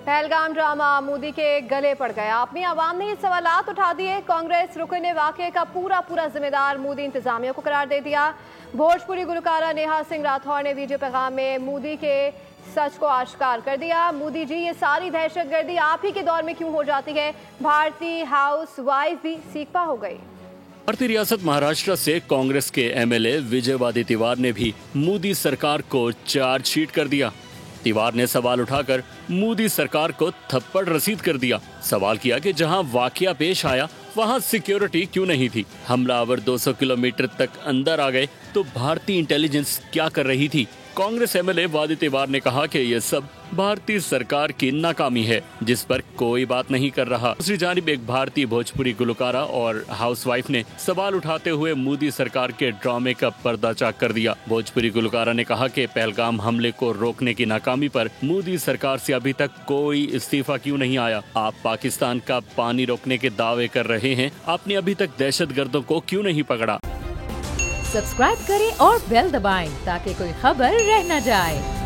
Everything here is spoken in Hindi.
पहलगाम ड्रामा मोदी के गले पड़ गया। अपनी आवाम ने ये सवालात उठा दिए। कांग्रेस रुकन ने वाकये का पूरा जिम्मेदार मोदी इंतजामिया को करार दे दिया। भोजपुरी गुलकारा नेहा सिंह राठौर ने वीडियो पैगाम में मोदी के सच को आश्कार कर दिया। मोदी जी, ये सारी दहशतगर्दी आप ही के दौर में क्यों हो जाती है? भारतीय हाउस वाइफ भी सीखपा हो गई। भारतीय रियासत महाराष्ट्र से कांग्रेस के एमएलए विजयवादी तिवार ने भी मोदी सरकार को चार्जशीट कर दिया। तिवार ने सवाल उठाकर मोदी सरकार को थप्पड़ रसीद कर दिया। सवाल किया कि जहां वाकया पेश आया वहां सिक्योरिटी क्यों नहीं थी? हमलावर 200 किलोमीटर तक अंदर आ गए तो भारतीय इंटेलिजेंस क्या कर रही थी? कांग्रेस एमएलए वादी तिवार ने कहा कि यह सब भारतीय सरकार की नाकामी है, जिस पर कोई बात नहीं कर रहा। दूसरी जानिब एक भारतीय भोजपुरी गुलकारा और हाउसवाइफ ने सवाल उठाते हुए मोदी सरकार के ड्रामे का पर्दाचाक कर दिया। भोजपुरी गुलकारा ने कहा कि पहलगाम हमले को रोकने की नाकामी पर मोदी सरकार से अभी तक कोई इस्तीफा क्यों नहीं आया? आप पाकिस्तान का पानी रोकने के दावे कर रहे हैं, आपने अभी तक दहशतगर्दों को क्यों नहीं पकड़ा? सब्सक्राइब करें और बेल दबाएं ताकि कोई खबर रह न जाए।